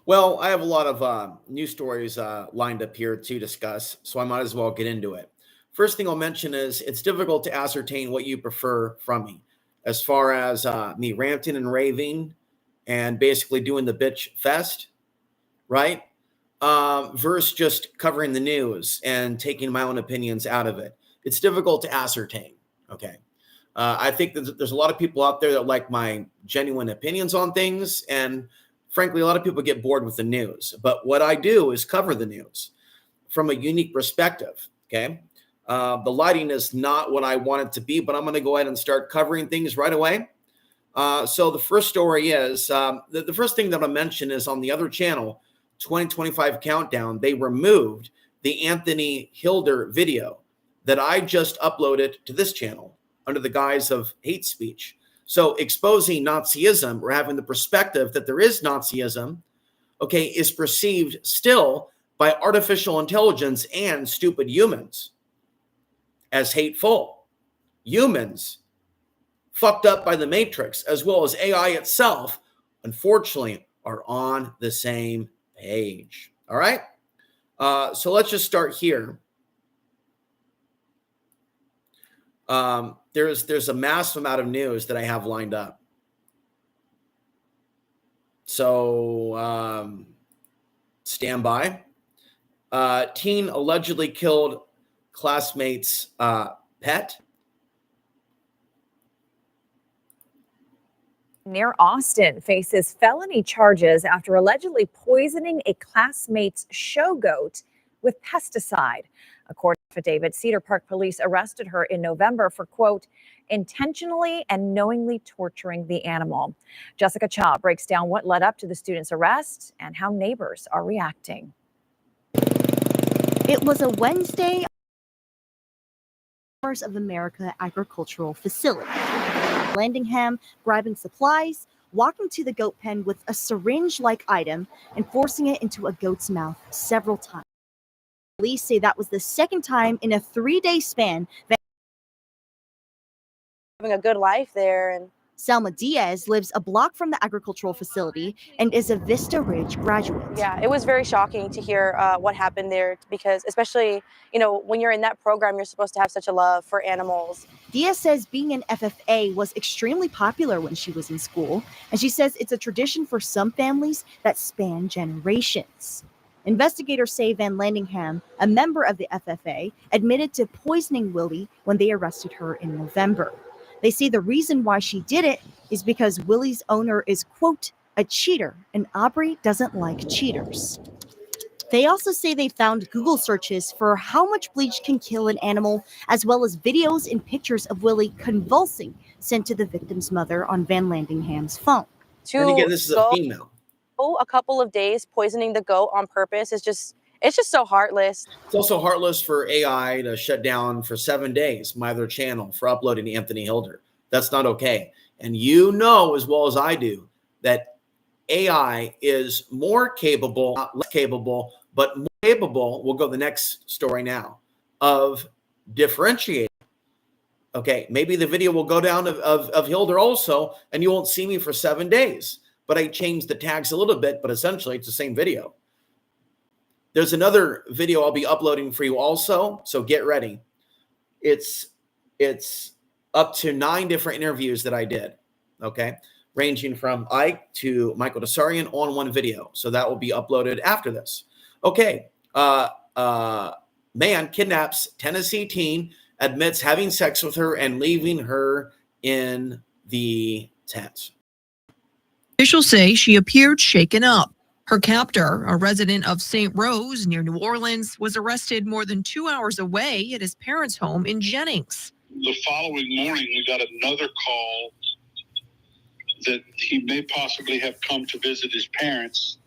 Well, I have a lot of news stories lined up here to discuss, so I might as well get into it. First thing I'll mention is it's difficult to ascertain what you prefer from me, as far as me ranting and raving and basically doing the bitch fest, right? Versus just covering the news and taking my own opinions out of it. It's difficult to ascertain. Okay. I think that there's a lot of people out there that like my genuine opinions on things. And frankly, a lot of people get bored with the news. But what I do is cover the news from a unique perspective. Okay. The lighting is not what I want it to be, but I'm going to go ahead and start covering things right away. So the first story is the first thing that I'll mention is on the other channel, 2025 Countdown, they removed the Anthony Hilder video that I just uploaded to this channel under the guise of hate speech. So exposing Nazism or having the perspective that there is Nazism, okay, is perceived still by artificial intelligence and stupid humans as hateful. Humans fucked up by the Matrix, as well as AI itself, unfortunately, are on the same page. All right? So let's just start here. There's a massive amount of news that I have lined up. So stand by. Teen allegedly killed classmate's pet. Near Austin faces felony charges after allegedly poisoning a classmate's show goat with pesticide. According to affidavit, Cedar Park police arrested her in November for, quote, intentionally and knowingly torturing the animal. Jessica Cha breaks down what led up to the student's arrest and how neighbors are reacting. It was a Wednesday of America agricultural facility. Landingham grabbing supplies, walking to the goat pen with a syringe-like item and forcing it into a goat's mouth several times. Police say that was the second time in a 3-day span that having a good life there. And Selma Diaz lives a block from the agricultural facility and is a Vista Ridge graduate. Yeah, it was very shocking to hear what happened there because especially, when you're in that program, you're supposed to have such a love for animals. Diaz says being an FFA was extremely popular when she was in school, and she says it's a tradition for some families that span generations. Investigators say Van Landingham, a member of the FFA, admitted to poisoning Willie when they arrested her in November. They say the reason why she did it is because Willie's owner is, quote, a cheater, and Aubrey doesn't like cheaters. They also say they found Google searches for how much bleach can kill an animal, as well as videos and pictures of Willie convulsing sent to the victim's mother on Van Landingham's phone. And again, this is a female. A couple of days poisoning the goat on purpose is just so heartless. It's also heartless for AI to shut down for 7 days my other channel for uploading Anthony Hilder. That's not okay. And you know as well as I do that AI is more capable, not less capable, but more capable, we'll go to the next story now, of differentiating. Okay, maybe the video will go down of Hilder also, and you won't see me for 7 days. But I changed the tags a little bit, but essentially it's the same video. There's another video I'll be uploading for you also, so get ready. It's up to 9 different interviews that I did, okay? Ranging from Ike to Michael Desarian on one video. So that will be uploaded after this. Okay, man kidnaps Tennessee teen, admits having sex with her and leaving her in the tent. Officials say she appeared shaken up. Her captor, a resident of St. Rose near New Orleans, was arrested more than 2 hours away at his parents' home in Jennings. The following morning, we got another call that he may possibly have come to visit his parents.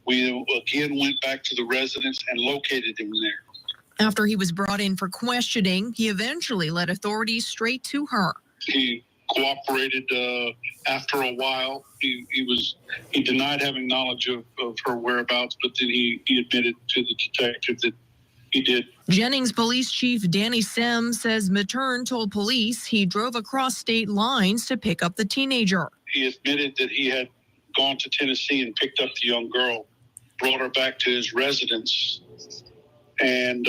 We again went back to the residence and located him there. After he was brought in for questioning, he eventually led authorities straight to her. He cooperated after a while. He denied having knowledge of her whereabouts, but then he admitted to the detective that he did. Jennings Police Chief Danny Sims says Matern told police he drove across state lines to pick up the teenager. He admitted that he had gone to Tennessee and picked up the young girl. brought her back to his residence, and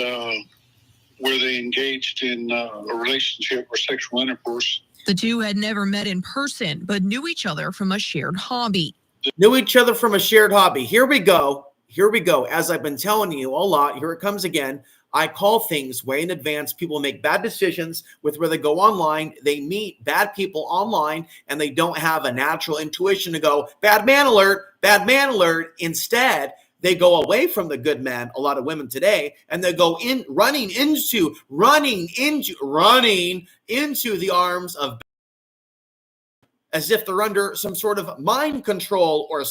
where they engaged in a relationship or sexual intercourse. The two had never met in person, but knew each other from a shared hobby. Knew each other from a shared hobby. Here we go. Here we go. As I've been telling you a lot, here it comes again. I call things way in advance. People make bad decisions with where they go online. They meet bad people online, and they don't have a natural intuition to go, bad man alert, bad man alert. Instead, they go away from the good man, a lot of women today, and they go in running into the arms of, as if they're under some sort of mind control or,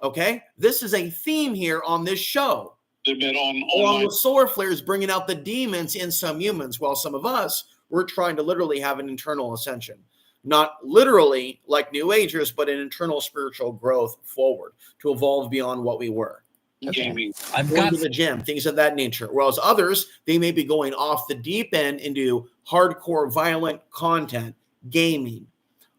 okay? This is a theme here on this show. They've been along with solar flares bringing out the demons in some humans, while some of us, we're trying to literally have an internal ascension. Not literally like New Agers, but an internal spiritual growth forward to evolve beyond what we were. gaming. I've got to the gym, things of that nature. Whereas others, they may be going off the deep end into hardcore violent content, gaming,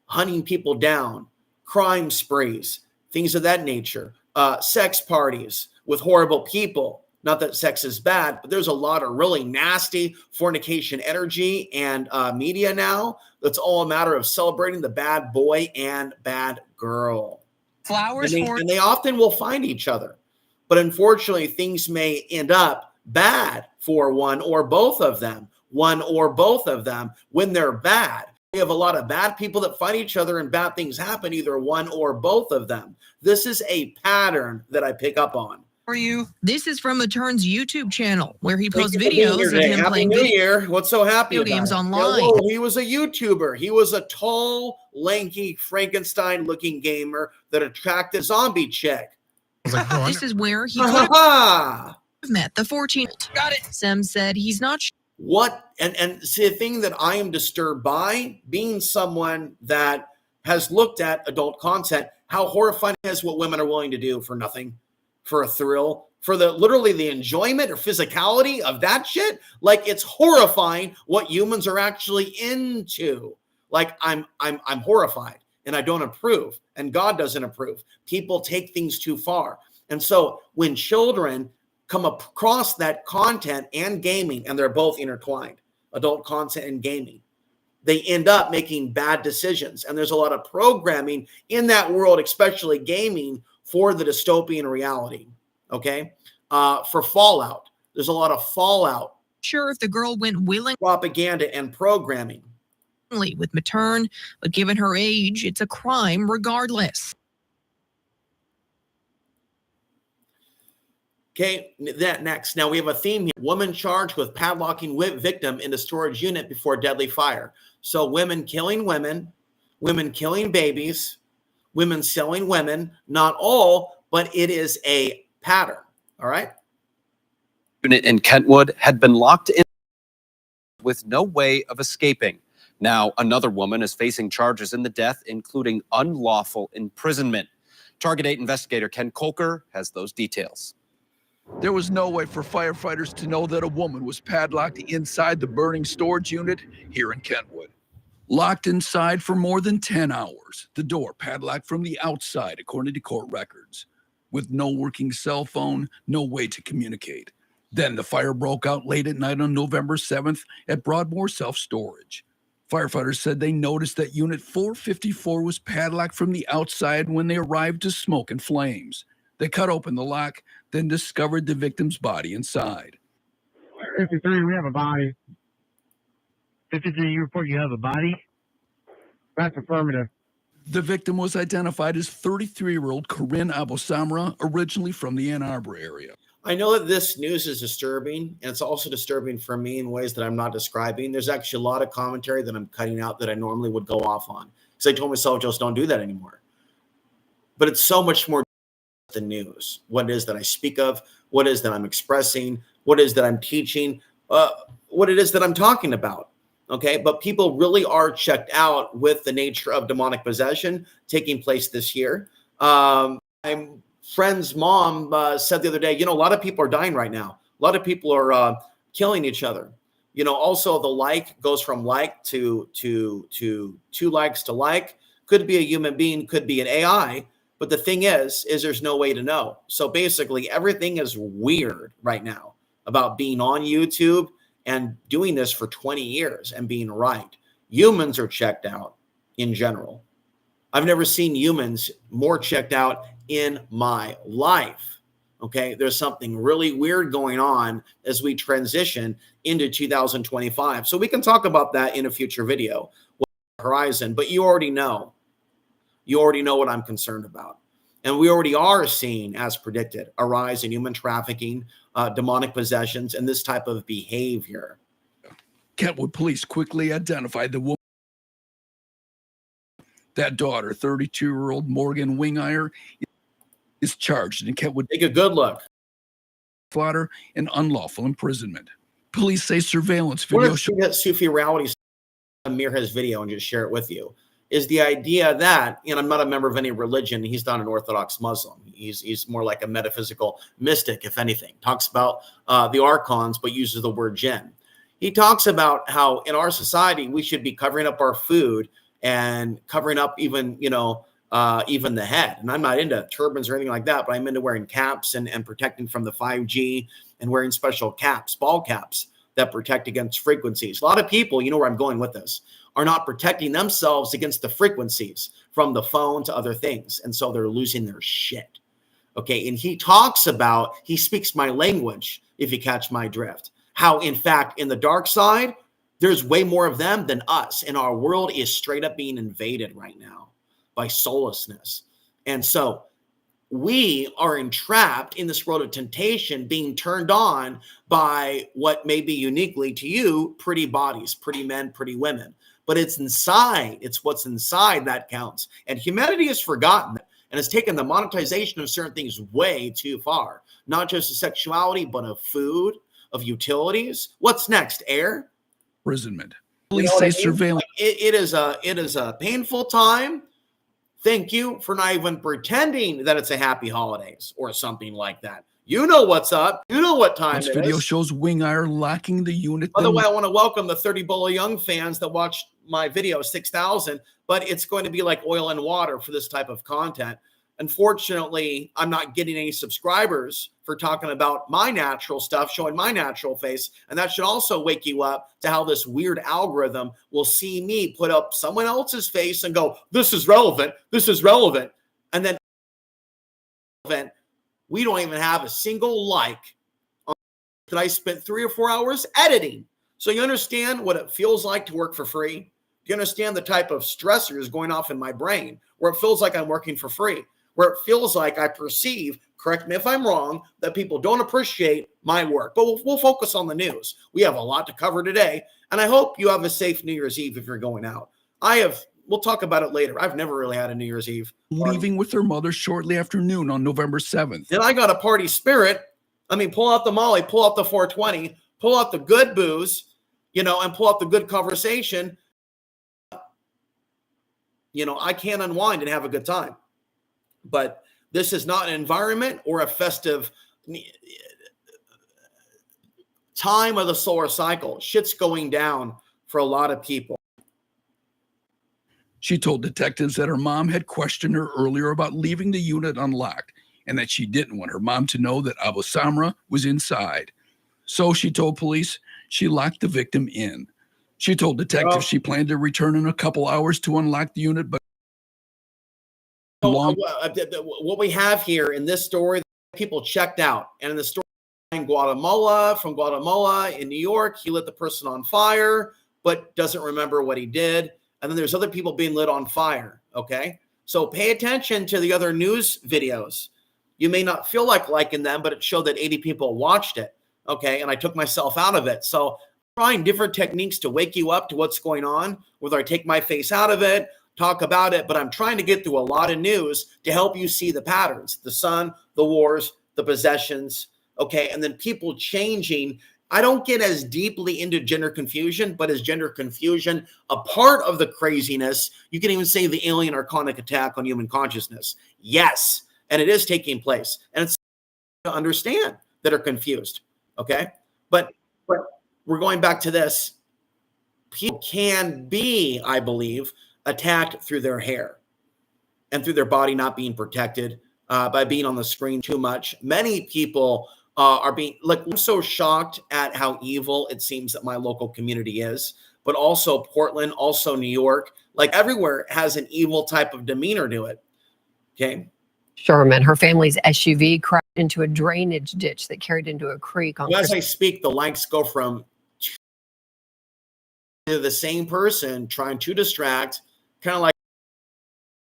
hunting people down, crime sprees, things of that nature, sex parties with horrible people. Not that sex is bad, but there's a lot of really nasty fornication energy and media now. That's all a matter of celebrating the bad boy and bad girl. Flowers and they often will find each other. But unfortunately, things may end up bad for one or both of them when they're bad. We have a lot of bad people that fight each other and bad things happen, either one or both of them. This is a pattern that I pick up on. For you, this is from Matern's YouTube channel, where he posts videos of him Happy playing New Year. What's so happy video games about online. Hello, he was a YouTuber. He was a tall, lanky, Frankenstein-looking gamer that attracted a zombie chick. This is where he could have met the 14-year-old. Got it. Sem said he's not sure. What and see, the thing that I am disturbed by, being someone that has looked at adult content, how horrifying is what women are willing to do for nothing, for a thrill, for the literally the enjoyment or physicality of that shit. Like, it's horrifying what humans are actually into. Like, I'm horrified, and I don't approve, and God doesn't approve. People take things too far. And so when children come across that content and gaming, and they're both intertwined, adult content and gaming, they end up making bad decisions. And there's a lot of programming in that world, especially gaming, for the dystopian reality, okay? For fallout. There's a lot of fallout. Sure if the girl went willingly Propaganda and programming. With Matern, but given her age, it's a crime regardless. Okay, that next. Now we have a theme here. Woman charged with padlocking victim in a storage unit before deadly fire. So women killing women, women killing babies, women selling women, not all, but it is a pattern, all right? Unit in Kentwood had been locked in with no way of escaping. Now another woman is facing charges in the death, including unlawful imprisonment. Target 8 investigator Ken Kolker has those details. There was no way for firefighters to know that a woman was padlocked inside the burning storage unit here in Kentwood. Locked inside for more than 10 hours, the door padlocked from the outside, according to court records. With no working cell phone, no way to communicate. Then the fire broke out late at night on November 7th at Broadmoor Self-Storage. Firefighters said they noticed that Unit 454 was padlocked from the outside when they arrived to smoke and flames. They cut open the lock, then discovered the victim's body inside. 53, we have a body. 53, you report you have a body? That's affirmative. The victim was identified as 33-year-old Corinne Abosamra, originally from the Ann Arbor area. I know that this news is disturbing, and it's also disturbing for me in ways that I'm not describing. There's actually a lot of commentary that I'm cutting out that I normally would go off on, because I told myself, just don't do that anymore. But it's so much more the news, what it is that I speak of, what it is that I'm expressing, what it is that I'm teaching, what it is that I'm talking about. Okay, but people really are checked out with the nature of demonic possession taking place this year. My friend's mom said the other day, a lot of people are dying right now. A lot of people are killing each other. Also the like goes from like to 2 likes to like. Could be a human being, could be an AI. But the thing is there's no way to know. So basically everything is weird right now about being on YouTube and doing this for 20 years and being right. Humans are checked out in general. I've never seen humans more checked out in my life. Okay, there's something really weird going on as we transition into 2025. So we can talk about that in a future video, horizon, but you already know what I'm concerned about. And we already are seeing, as predicted, a rise in human trafficking, demonic possessions, and this type of behavior. Kentwood police quickly identified the woman. That daughter, 32-year-old Morgan Wingeyer, is charged in Kentwood. Take a good look. Slaughter and unlawful imprisonment. Police say surveillance video shows that Sufi reality. Amir his video and just share it with you. Is the idea that, and I'm not a member of any religion. He's not an Orthodox Muslim. He's more like a metaphysical mystic, if anything. Talks about the archons, but uses the word jinn. He talks about how in our society we should be covering up our food and covering up even even the head. And I'm not into turbans or anything like that, but I'm into wearing caps and protecting from the 5G and wearing special caps, ball caps that protect against frequencies. A lot of people, you know where I'm going with this, are not protecting themselves against the frequencies from the phone to other things. And so they're losing their shit. Okay. And he talks about, he speaks my language, if you catch my drift, how in fact, in the dark side, there's way more of them than us. And our world is straight up being invaded right now by soullessness. And so we are entrapped in this world of temptation, being turned on by what may be uniquely to you, pretty bodies, pretty men, pretty women. But it's inside. It's what's inside that counts. And humanity has forgotten that and has taken the monetization of certain things way too far. Not just of sexuality, but of food, of utilities. What's next? Air? Imprisonment. Police say surveillance. It is a painful time. Thank you for not even pretending that it's a happy holidays or something like that. You know what's up. You know what time it is. This video shows Wingeyer locking the unit. By the way, I want to welcome the 30 Bolo Young fans that watched my video, 6,000, but it's going to be like oil and water for this type of content. Unfortunately, I'm not getting any subscribers for talking about my natural stuff, showing my natural face. And that should also wake you up to how this weird algorithm will see me put up someone else's face and go, this is relevant. This is relevant. And then we don't even have a single like on that I spent 3 or 4 hours editing. So you understand what it feels like to work for free? Do you understand the type of stressors going off in my brain where it feels like I'm working for free? Where it feels like I perceive, correct me if I'm wrong, that people don't appreciate my work. But we'll focus on the news. We have a lot to cover today, and I hope you have a safe New Year's Eve if you're going out. We'll talk about it later. I've never really had a New Year's Eve party. Leaving with her mother shortly after noon on November 7th. Then I got a party spirit. I mean, pull out the Molly, pull out the 420, pull out the good booze, and pull out the good conversation. I can't unwind and have a good time. But this is not an environment or a festive time of the solar cycle. Shit's going down for a lot of people. She told detectives that her mom had questioned her earlier about leaving the unit unlocked and that she didn't want her mom to know that Abu Samra was inside. So she told police she locked the victim in. She told detectives she planned to return in a couple hours to unlock the unit, but what we have here in this story, people checked out. And in the story from Guatemala, in New York, he lit the person on fire, but doesn't remember what he did. And then there's other people being lit on fire, okay? So pay attention to the other news videos. You may not feel like liking them, but it showed that 80 people watched it, okay? And I took myself out of it. So trying different techniques to wake you up to what's going on, whether I take my face out of it, talk about it, but I'm trying to get through a lot of news to help you see the patterns, the sun, the wars, the possessions, okay? And then people changing. I don't get as deeply into gender confusion, but is gender confusion a part of the craziness? You can even say the alien archonic attack on human consciousness. Yes, and it is taking place. And it's to understand that are confused, okay? But we're going back to this. People can be, I believe, attacked through their hair. and through their body not being protected by being on the screen too much. Many people are being, like, I'm so shocked at how evil it seems that my local community is, but also Portland, also New York, like everywhere has an evil type of demeanor to it. Okay. Sherman, her family's SUV crashed into a drainage ditch that carried into a creek on Well, as I speak, the likes go from the same person trying to distract, kind of like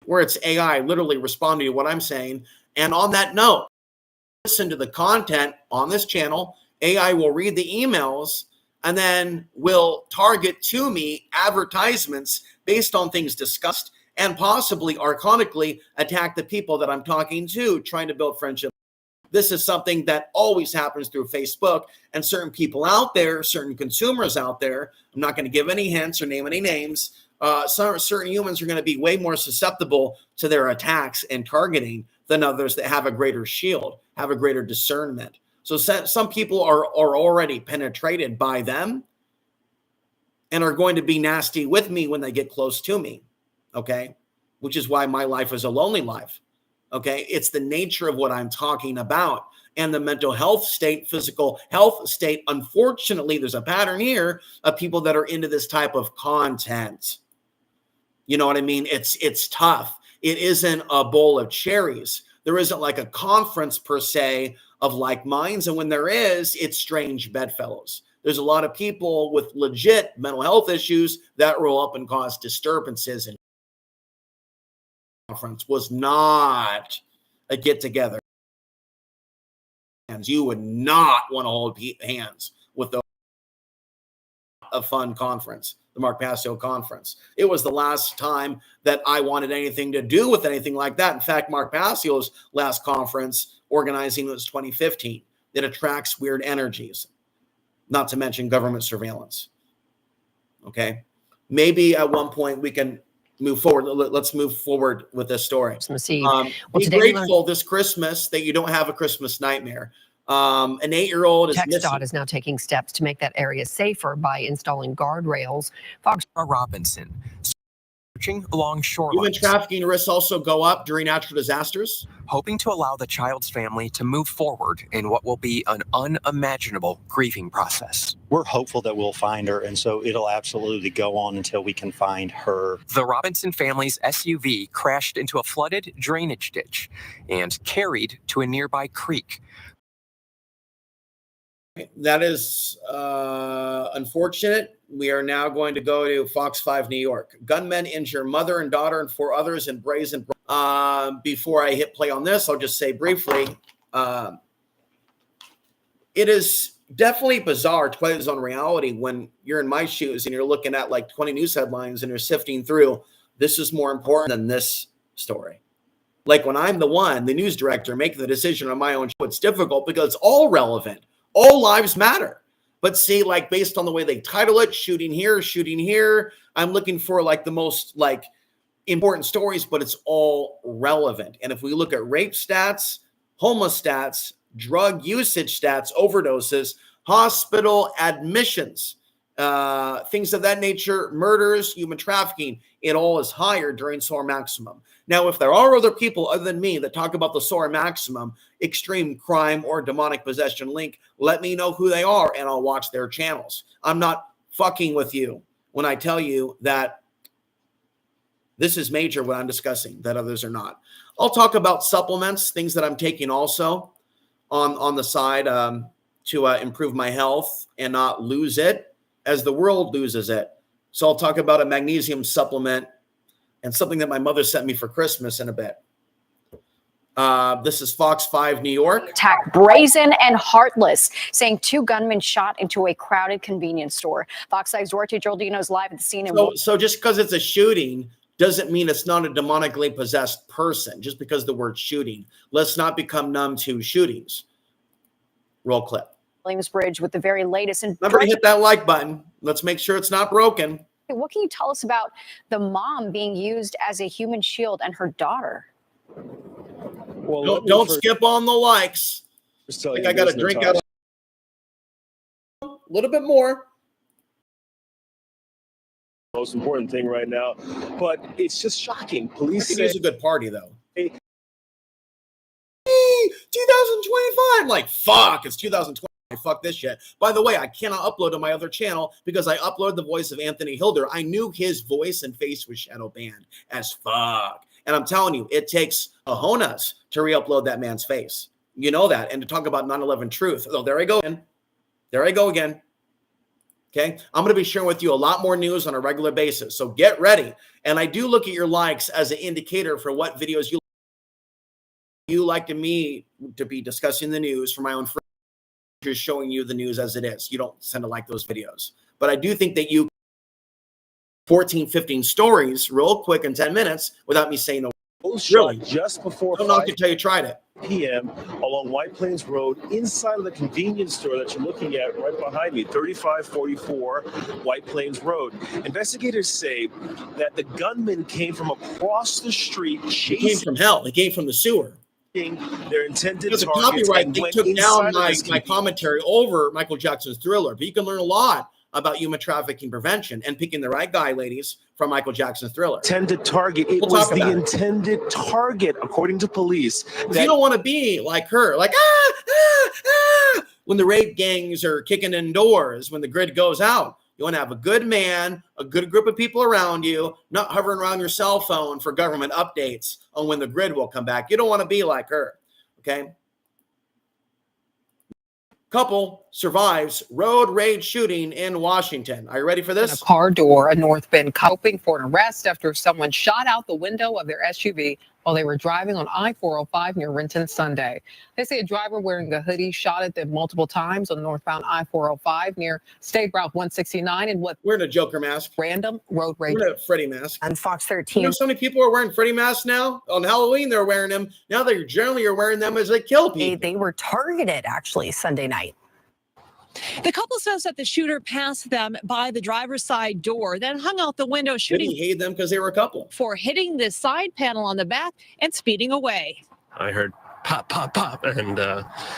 where it's AI literally responding to what I'm saying. And on that note, listen to the content on this channel. AI will read the emails and then will target to me advertisements based on things discussed and possibly archonically attack the people that I'm talking to, trying to build friendship. This is something that always happens through Facebook, and certain people out there, certain consumers out there, I'm not going to give any hints or name any names, certain humans are going to be way more susceptible to their attacks and targeting than others that have a greater shield, have a greater discernment. So some people are already penetrated by them and are going to be nasty with me when they get close to me, okay? Which is why my life is a lonely life. Okay, it's the nature of what I'm talking about and the mental health state, physical health state. Unfortunately, there's a pattern here of people that are into this type of content. You know what I mean? It's tough. It isn't a bowl of cherries. There isn't like a conference per se of like minds. And when there is, it's strange bedfellows. There's a lot of people with legit mental health issues that roll up and cause disturbances, and conference was not a get together. You would not want to hold hands with a fun conference, the Mark Passio conference. It was the last time that I wanted anything to do with anything like that. In fact, Mark Passio's last conference organizing was 2015. It attracts weird energies, not to mention government surveillance. Okay. Maybe at one point we can move forward. Let's move forward with this story. Be grateful this Christmas that you don't have a Christmas nightmare. An 8-year-old is missing. TxDOT is now taking steps to make that area safer by installing guardrails. Fox Robinson searching along shorelines. Human trafficking risks also go up during natural disasters. Hoping to allow the child's family to move forward in what will be an unimaginable grieving process. We're hopeful that we'll find her, and so it'll absolutely go on until we can find her. The Robinson family's SUV crashed into a flooded drainage ditch and carried to a nearby creek. That is unfortunate. We are now going to go to Fox 5 New York. Gunmen injure mother and daughter and 4 others in brazen. Before I hit play on this, I'll just say briefly, it is definitely bizarre to play this on reality when you're in my shoes and you're looking at like 20 news headlines and you're sifting through, this is more important than this story. Like when I'm the one, the news director, making the decision on my own show, it's difficult because it's all relevant. All lives matter. But see, like based on the way they title it, shooting here, I'm looking for like the most like important stories, but it's all relevant. And if we look at rape stats, homeless stats, drug usage stats, overdoses, hospital admissions, things of that nature, murders, human trafficking, it all is higher during SOAR maximum. Now, if there are other people other than me that talk about the SOAR maximum, extreme crime or demonic possession link, let me know who they are and I'll watch their channels. I'm not fucking with you when I tell you that this is major what I'm discussing, that others are not. I'll talk about supplements, things that I'm taking also on the side to improve my health and not lose it as the world loses it. So I'll talk about a magnesium supplement and something that my mother sent me for Christmas in a bit. This is Fox 5 New York. Attack brazen and heartless, saying 2 gunmen shot into a crowded convenience store. Fox 5's Duarte Giordino is live at the scene. So just because it's a shooting doesn't mean it's not a demonically possessed person, just because the word shooting. Let's not become numb to shootings. Roll clip. Williamsbridge with the very latest. And remember to hit that like button. Let's make sure it's not broken. What can you tell us about the mom being used as a human shield and her daughter? Well, don't skip on the likes. I think I got to drink out a little bit more. most important thing right now. But it's just shocking. Police It say is a good party, though. Hey, 2025. I'm like, fuck, it's 2020. Fuck this shit. By the way, I cannot upload to my other channel because I uploaded the voice of Anthony Hilder. I knew his voice and face was shadow banned as fuck. And I'm telling you, it takes cojones to re-upload that man's face. You know that. And to talk about 9/11 truth. Oh, there I go again. There I go again. Okay. I'm going to be sharing with you a lot more news on a regular basis. So get ready. And I do look at your likes as an indicator for what videos you like to me to be discussing the news for my own friends, just showing you the news as it is. You don't tend to like those videos. But I do think that you 14, 15 stories real quick in 10 minutes without me saying a word. Really? just before I'm not going to tell you tried it. p.m. along White Plains Road inside of the convenience store that you're looking at right behind me, 3544 White Plains Road. Investigators say that the gunman came from across the street He came from hell. He came from the sewer. Their intended Because the targets copyright and thing went took down inside of my this commentary over Michael Jackson's Thriller. But you can learn a lot about human trafficking prevention and picking the right guy, ladies, from Michael Jackson's Thriller. intended target. It We'll was talk the about it. intended target, according to police. You don't want to be like her, like, when the rape gangs are kicking in doors, when the grid goes out. You want to have a good man, a good group of people around you, not hovering around your cell phone for government updates on when the grid will come back. You don't want to be like her, okay? Couple survives road rage shooting in Washington. Are you ready for In this? a car door, a North Bend hoping for an arrest after someone shot out the window of their SUV while they were driving on I-405 near Renton Sunday. They say a driver wearing a hoodie shot at them multiple times on northbound I-405 near State Route 169 in what Wearing a Joker mask. random road rage. Wearing a Freddy mask. On Fox You 13. know, so many people are wearing Freddy masks now. On Halloween, they're wearing them. Now they generally are wearing them as they kill people. They were targeted actually Sunday night. The couple says that the shooter passed them by the driver's side door, then hung out the window, Maybe shooting he hated them because they were a couple. for hitting the side panel on the back and speeding away. I heard pop, pop, pop, and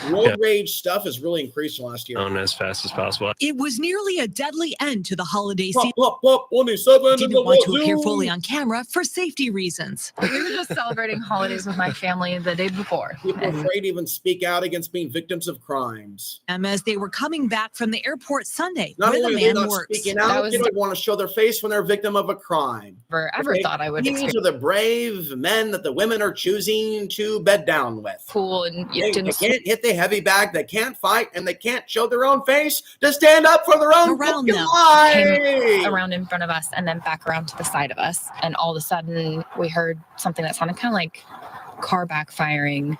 Road rage stuff has really increased last year. going as fast as possible. It was nearly a deadly end to the holiday Pop, season. pop, pop, 27 Didn't want to appear fully on camera for safety reasons. We were just celebrating holidays with my family the day before. People are afraid to even speak out against being victims of crimes. As they were coming back from the airport Sunday, Not where the only are they man not works. speaking out, they don't want to show their face when they're a victim of a crime. Never ever thought I would These experience are the brave men that the women are choosing to bed down with. pool and They didn't can't hit the heavy bag, they can't fight, and they can't show their own face to stand up for their own Around fucking them. life. around in front of us and then back around to the side of us. And all of a sudden we heard something that sounded kind of like car backfiring.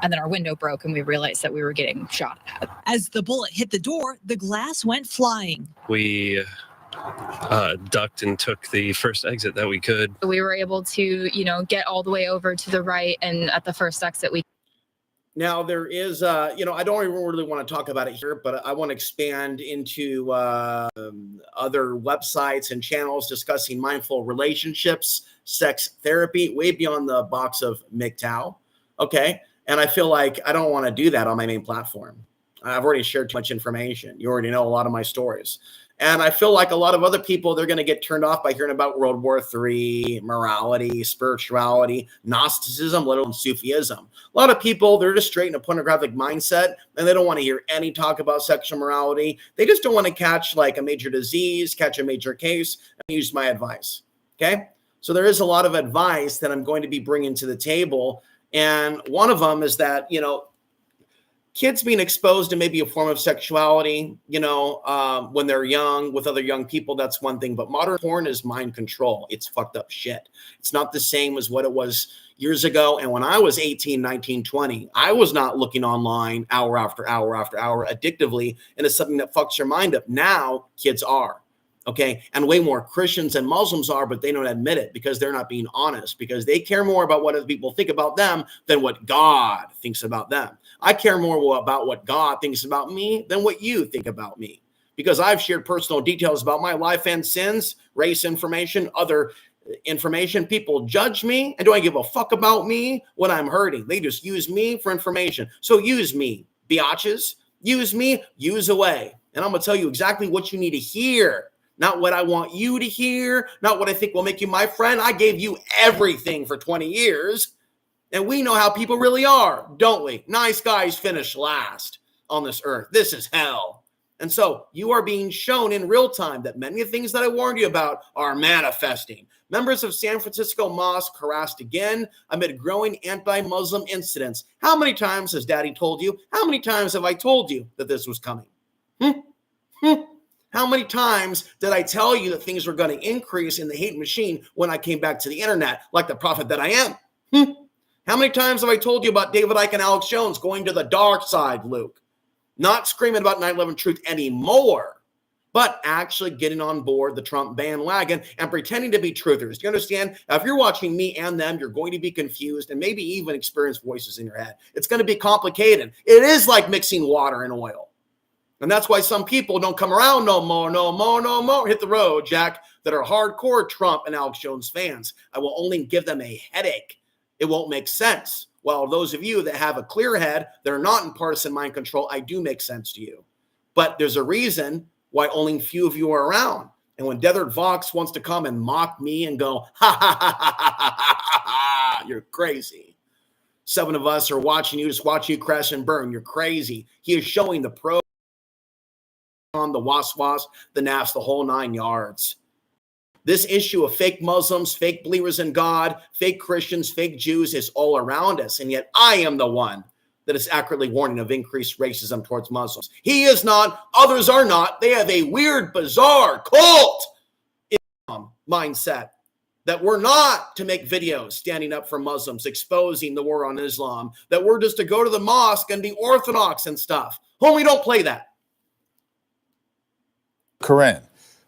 And then our window broke and we realized that we were getting shot at. As the bullet hit the door, the glass went flying. We ducked and took the first exit that we could. We were able to, get all the way over to the right. And at the first exit, we Now, there is, I don't even really want to talk about it here, but I want to expand into other websites and channels discussing mindful relationships, sex therapy, way beyond the box of MGTOW. Okay. And I feel like I don't want to do that on my main platform. I've already shared too much information. You already know a lot of my stories. And I feel like a lot of other people, they're going to get turned off by hearing about World War III, morality, spirituality, Gnosticism, let alone Sufism. A lot of people, they're just straight in a pornographic mindset, and they don't want to hear any talk about sexual morality. They just don't want to catch like a major disease, catch a major case, and use my advice. Okay? So there is a lot of advice that I'm going to be bringing to the table. And one of them is that, kids being exposed to maybe a form of sexuality, when they're young with other young people, that's one thing. But modern porn is mind control. It's fucked up shit. It's not the same as what it was years ago. And when I was 18, 19, 20, I was not looking online hour after hour after hour addictively. And it's something that fucks your mind up. Now kids are. Okay. And way more Christians and Muslims are, but they don't admit it because they're not being honest, because they care more about what other people think about them than what God thinks about them. I care more about what God thinks about me than what you think about me, because I've shared personal details about my life and sins, race information, other information. People judge me, and do I give a fuck about me when I'm hurting? They just use me for information. So use me, biatches. Use me, use away. And I'm going to tell you exactly what you need to hear. not what I want you to hear, not what I think will make you my friend. I gave you everything for 20 years. And we know how people really are, don't we? Nice guys finish last on this earth. This is hell. And so you are being shown in real time that many of the things that I warned you about are manifesting. Members of San Francisco Mosque harassed again amid growing anti-Muslim incidents. How many times has Daddy told you? How many times have I told you that this was coming? How many times did I tell you that things were going to increase in the hate machine when I came back to the internet, like the prophet that I am? How many times have I told you about David Icke and Alex Jones going to the dark side, Luke? Not screaming about 9/11 truth anymore, but actually getting on board the Trump bandwagon and pretending to be truthers. Do you understand? Now, if you're watching me and them, you're going to be confused and maybe even experience voices in your head. It's going to be complicated. It is like mixing water and oil. And that's why some people don't come around no more. Hit the road, Jack, that are hardcore Trump and Alex Jones fans. I will only give them a headache. It won't make sense. While those of you that have a clear head, that are not in partisan mind control, I do make sense to you. But there's a reason why only few of you are around. And when Desert Vox wants to come and mock me and go, ha, ha, ha, ha, ha, ha, ha, you're crazy. 7 of us are watching you, just watching you crash and burn. You're crazy. He is showing the pro on the was, the NAFs, the whole 9 yards. This issue of fake Muslims, fake believers in God, fake Christians, fake Jews is all around us. And yet I am the one that is accurately warning of increased racism towards Muslims. He is not. Others are not. They have a weird, bizarre cult Islam mindset that we're not to make videos standing up for Muslims, exposing the war on Islam, that we're just to go to the mosque and be orthodox and stuff. Homie, don't play that. Quran.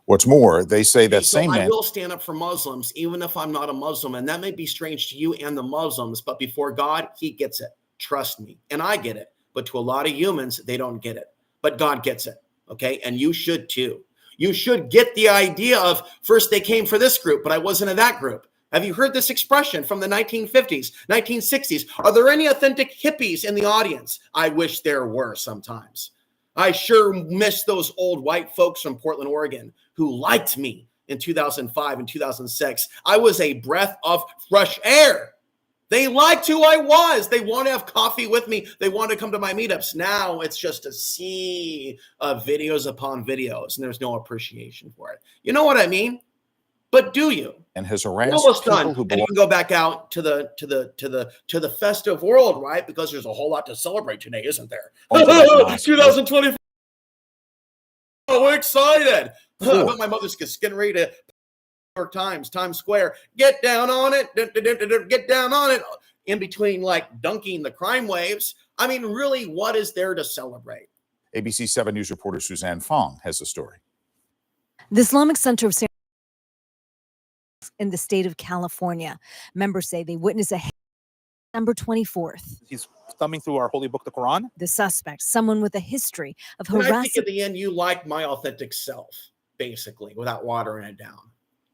What's more, they say that same I man. will stand up for Muslims, even if I'm not a Muslim. And that may be strange to you and the Muslims, but before God, he gets it. Trust me. And I get it. But to a lot of humans, they don't get it. But God gets it. Okay. And you should too. You should get the idea of first they came for this group, but I wasn't in that group. Have you heard this expression from the 1950s, 1960s? Are there any authentic hippies in the audience? I wish there were sometimes. I sure miss those old white folks from Portland, Oregon, who liked me in 2005 and 2006. I was a breath of fresh air. They liked who I was. They want to have coffee with me. They want to come to my meetups. Now it's just a sea of videos upon videos, and there's no appreciation for it. You know what I mean? But do you? And has harassed almost people done. who And belong. you can go back out to the festive world, right? Because there's a whole lot to celebrate today, isn't there? 2024. Oh, we're excited. But my mother's getting ready to New York Times Square. Get down on it. Get down on it. In between, like dunking the crime waves. I mean, really, what is there to celebrate? ABC 7 News reporter Suzanne Fong has the story. The Islamic Center of San in the state of California. Members say they witnessed a December 24th. He's thumbing through our holy book, the Quran. The suspect, someone with a history of And I think harassing. at the end, you like my authentic self, basically, without watering it down,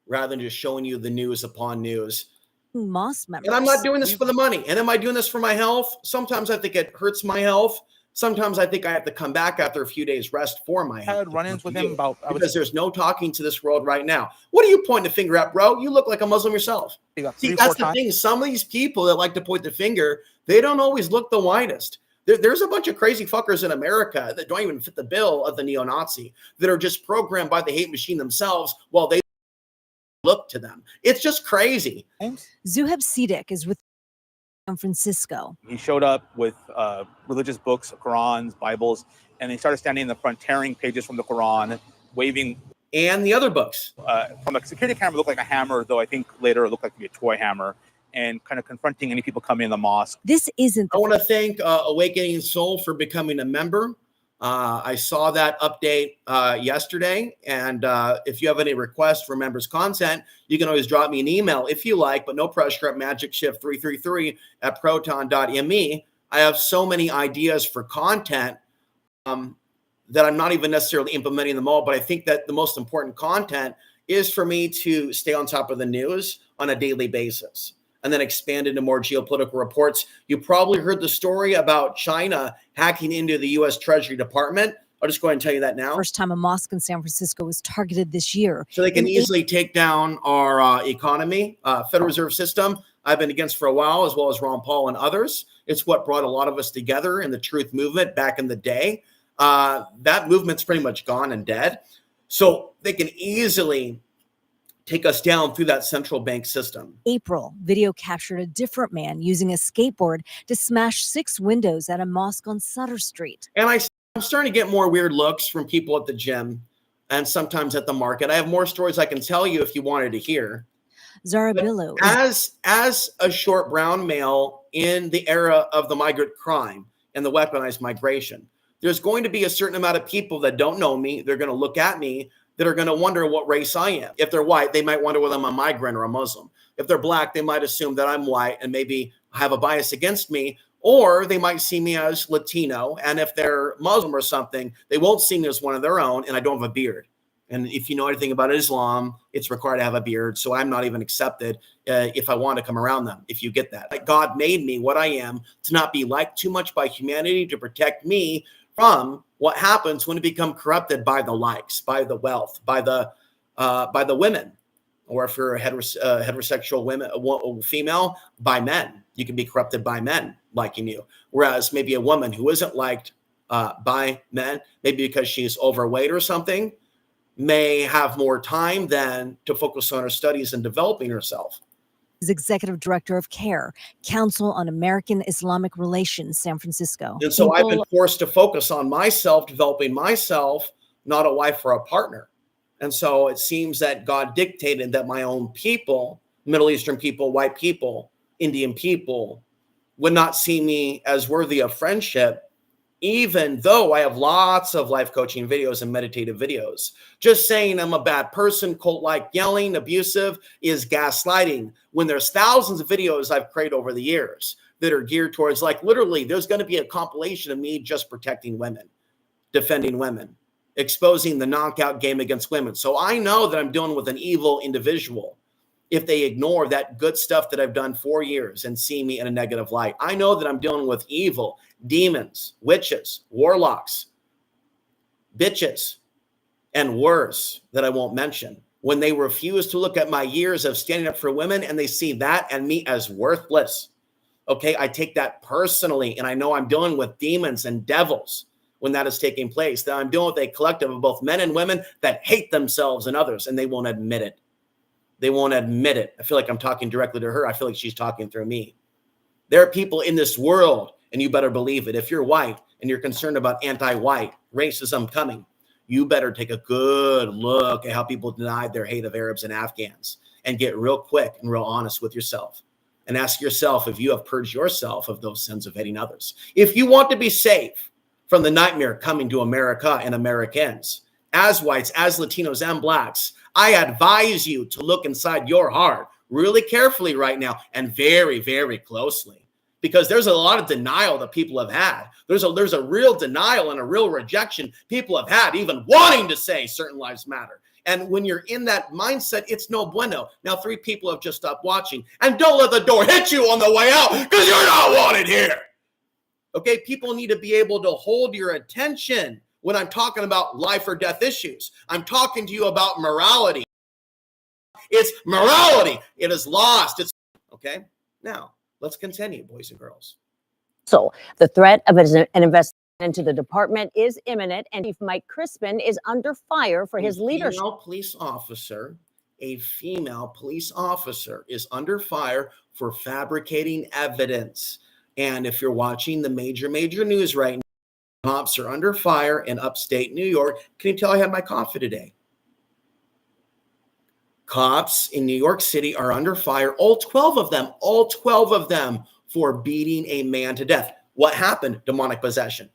rather than just showing you the news upon news. Mosque members. And I'm not doing this for the money. And am I doing this for my health? Sometimes I think it hurts my health. Sometimes I think I have to come back after a few days rest for my health. I had run-ins with him about because there's no talking to this world right now. What are you pointing the finger at, bro? You look like a Muslim yourself. See, that's the thing. Some of these people that like to point the finger, they don't always look the whitest. There's a bunch of crazy fuckers in America that don't even fit the bill of the neo-Nazi, that are just programmed by the hate machine themselves while they look to them. It's just crazy. Zuheb Siddiq is with San Francisco. He showed up with religious books, Qurans, Bibles, and they started standing in the front, tearing pages from the Quran, waving. And the other books. From a security camera, it looked like a hammer, though I think later it looked like to be a toy hammer, and kind of confronting any people coming in the mosque. This isn't. I want to thank Awakening Soul for becoming a member. I saw that update yesterday, and if you have any requests for members' content, you can always drop me an email if you like, but no pressure at magicshift333@proton.me. I have so many ideas for content that I'm not even necessarily implementing them all, but I think that the most important content is for me to stay on top of the news on a daily basis, and then expand into more geopolitical reports. You probably heard the story about China hacking into the U.S. Treasury Department I'll just go ahead and tell you that now. First time a mosque in San Francisco was targeted this year. So they can In easily take down our economy, Federal Reserve System. I've been against for a while, as well as Ron Paul and others. It's what brought a lot of us together in the truth movement back in the day. That movement's pretty much gone and dead. So they can easily take us down through that central bank system. April, video captured a different man using a skateboard to smash 6 windows at a mosque on Sutter Street. And I'm starting to get more weird looks from people at the gym and sometimes at the market. I have more stories I can tell you if you wanted to hear. Zara Billow. As a short brown male in the era of the migrant crime and the weaponized migration, there's going to be a certain amount of people that don't know me. They're going to look at me, that are going to wonder what race I am. If they're white, they might wonder whether I'm a migrant or a Muslim. If they're black, they might assume that I'm white and maybe have a bias against me, or they might see me as Latino. And if they're Muslim or something, they won't see me as one of their own, and I don't have a beard. And if you know anything about Islam, it's required to have a beard. So I'm not even accepted if I want to come around them, if you get that. Like, God made me what I am to not be liked too much by humanity, to protect me from what happens when it become corrupted by the likes, by the wealth, by the women, or if you're a heterosexual female, by men. You can be corrupted by men liking you. Whereas maybe a woman who isn't liked by men, maybe because she's overweight or something, may have more time then to focus on her studies and developing herself. Is executive director of CARE, Council on American Islamic Relations, San Francisco. And so I've been forced to focus on myself, developing myself, not a wife or a partner. And so it seems that God dictated that my own people, Middle Eastern people, white people, Indian people, would not see me as worthy of friendship, even though I have lots of life coaching videos and meditative videos. Just saying I'm a bad person, cult-like yelling, abusive, is gaslighting, when there's thousands of videos I've created over the years that are geared towards, like, literally, there's going to be a compilation of me just protecting women, defending women, exposing the knockout game against women. So I know that I'm dealing with an evil individual if they ignore that good stuff that I've done for years and see me in a negative light. I know that I'm dealing with evil, demons, witches, warlocks, bitches, and worse that I won't mention, when they refuse to look at my years of standing up for women and they see that and me as worthless. Okay, I take that personally, and I know I'm dealing with demons and devils when that is taking place, that I'm dealing with a collective of both men and women that hate themselves and others, and they won't admit it. They won't admit it. I feel like I'm talking directly to her. I feel like she's talking through me. There are people in this world, and you better believe it. If you're white and you're concerned about anti-white racism coming, you better take a good look at how people denied their hate of Arabs and Afghans, and get real quick and real honest with yourself and ask yourself if you have purged yourself of those sins of hating others. If you want to be safe from the nightmare coming to America and Americans, as whites, as Latinos, and blacks, I advise you to look inside your heart really carefully right now, and very, very closely, because there's a lot of denial that people have had. There's a real denial and a real rejection people have had, even wanting to say certain lives matter. And when you're in that mindset, it's no bueno. Now, 3 people have just stopped watching, and don't let the door hit you on the way out, because you're not wanted here. Okay, people need to be able to hold your attention when I'm talking about life or death issues. I'm talking to you about morality. It's morality. It is lost. It's okay. Now, let's continue, boys and girls. So the threat of an investigation into the department is imminent, and Chief Mike Crispin is under fire for his leadership. A female police officer is under fire for fabricating evidence. And if you're watching the major news right now, cops are under fire in upstate New York. Can you tell I have my coffee today? Cops in New York City are under fire, all 12 of them for beating a man to death. What happened? Demonic possession.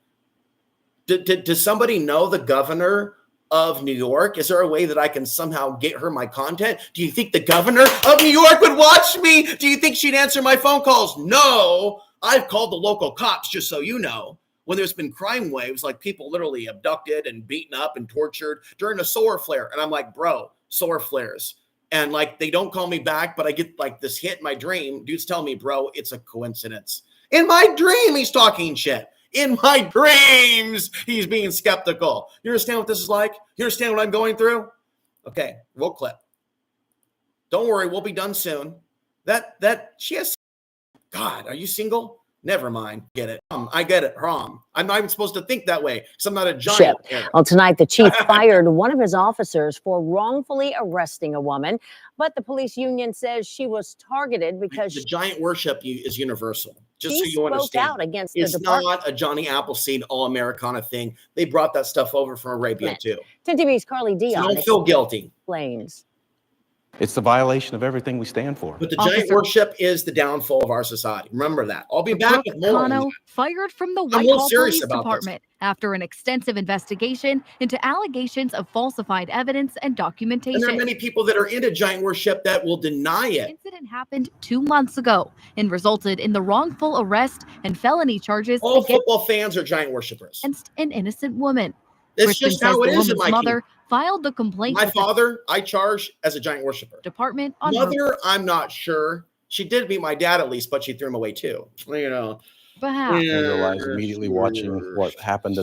Does somebody know the governor of New York? Is there a way that I can somehow get her my content? Do you think the governor of New York would watch me? Do you think she'd answer my phone calls? No. I've called the local cops, just so you know, when there's been crime waves, like people literally abducted and beaten up and tortured during a solar flare. And I'm like, bro, solar flares. And like, they don't call me back, but I get like this hit in my dream. Dudes tell me, bro, it's a coincidence. In my dream, he's talking shit. In my dreams, he's being skeptical. You understand what this is like? You understand what I'm going through? Okay, roll clip. Don't worry, we'll be done soon. That she has. God, are you single? Never mind. Get it. I get it. I'm not even supposed to think that way because I'm not a giant. Well, tonight, the chief fired one of his officers for wrongfully arresting a woman, but the police union says she was targeted because the giant worship is universal. Just so she you spoke understand, out against the it's department. not a Johnny Appleseed all-Americana thing. They brought that stuff over from Arabia too. 10 TV's Carly So Dion don't feel guilty. explains. It's the violation of everything we stand for. But the giant worship is the downfall of our society. Remember that. I'll be back with more. Kano fired from the I'm Whitehall real serious Police about Department after an extensive investigation into allegations of falsified evidence and And documentation. there are many people that are into giant worship that will deny it. The incident happened 2 months ago and resulted in the wrongful arrest and felony charges All football fans are giant worshipers. against an innocent woman. It's Crispin just says how it the is in woman's my mother filed the complaint My with the father, I charge as a giant worshiper. department on her Mother, I'm not sure. She did meet my dad at least, but she threw him away too. You know. behalf. I realized immediately watching what happened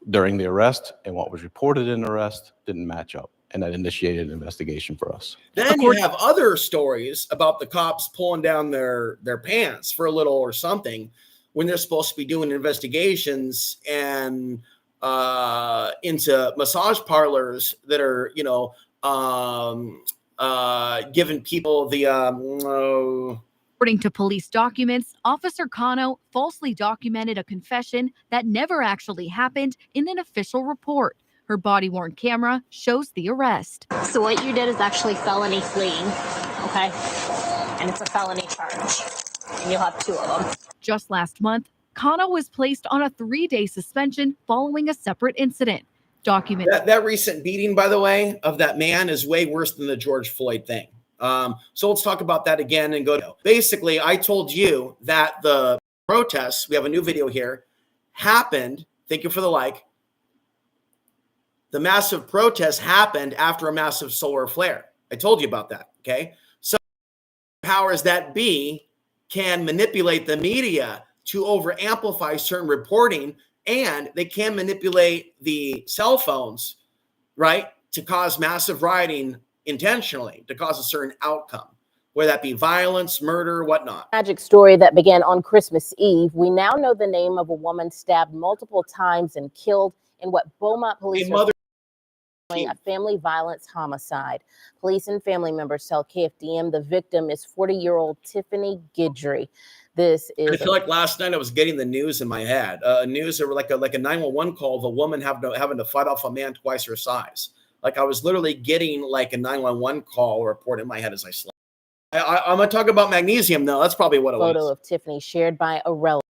during the arrest and what was reported in the arrest didn't match up. And that initiated an investigation for us. Then you have other stories about the cops pulling down their pants for a little or something when they're supposed to be doing investigations and into massage parlors that are, giving people the According to police documents, Officer Kano falsely documented a confession that never actually happened in an official report. Her body-worn camera shows the arrest. So what you did is actually felony fleeing, okay? And it's a felony charge. And you'll have 2 of them. Just last month, Kano was placed on a 3-day suspension following a separate incident. Document that recent beating, by the way, of that man is way worse than the George Floyd thing. So let's talk about that again and go. Basically, I told you that the protests, we have a new video here, happened. Thank you for the like. The massive protest happened after a massive solar flare. I told you about that. Okay. So powers that be can manipulate the media to over amplify certain reporting, and they can manipulate the cell phones, right, to cause massive rioting intentionally, to cause a certain outcome, whether that be violence, murder, whatnot. Tragic story that began on Christmas Eve. We now know the name of a woman stabbed multiple times and killed in what Beaumont police are calling a family violence homicide. Police and family members tell KFDM the victim is 40-year-old Tiffany Guidry. This is. I feel like last night I was getting the news in my head. News or like a 911 call of a woman having to fight off a man twice her size. Like I was literally getting like a 911 call report in my head as I slept. I'm gonna talk about magnesium though. That's probably what it was. Photo of Tiffany shared by a relative.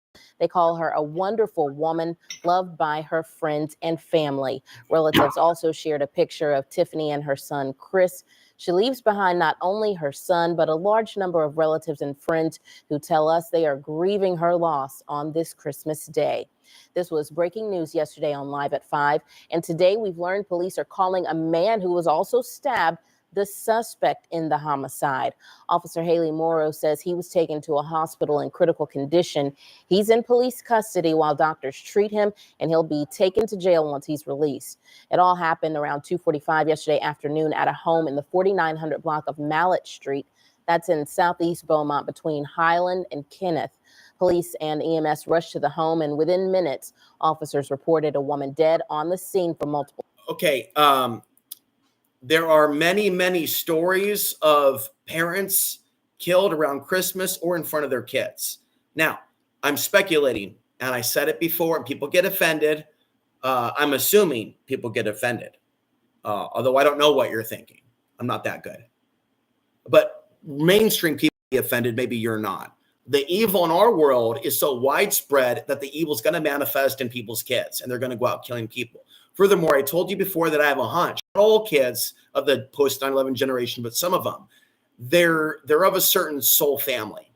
They call her a wonderful woman, loved by her friends and family. Relatives also shared a picture of Tiffany and her son, Chris. She leaves behind not only her son, but a large number of relatives and friends who tell us they are grieving her loss on this Christmas Day. This was breaking news yesterday on Live at 5. And today we've learned police are calling a man who was also stabbed the suspect in the homicide. Officer Haley Morrow says he was taken to a hospital in critical condition. He's in police custody while doctors treat him, and he'll be taken to jail once he's released. It all happened around 2:45 yesterday afternoon at a home in the 4900 block of Mallet Street. That's in southeast Beaumont between Highland and Kenneth. Police and EMS rushed to the home, and within minutes, officers reported a woman dead on the scene for multiple. Okay. There are many, many stories of parents killed around Christmas or in front of their kids. Now, I'm speculating, and I said it before, and people get offended. I'm assuming people get offended, although I don't know what you're thinking. I'm not that good. But mainstream people get offended, maybe you're not. The evil in our world is so widespread that the evil is going to manifest in people's kids, and they're going to go out killing people. Furthermore, I told you before that I have a hunch. Not all kids of the post 9/11 generation, but some of them, they're of a certain soul family.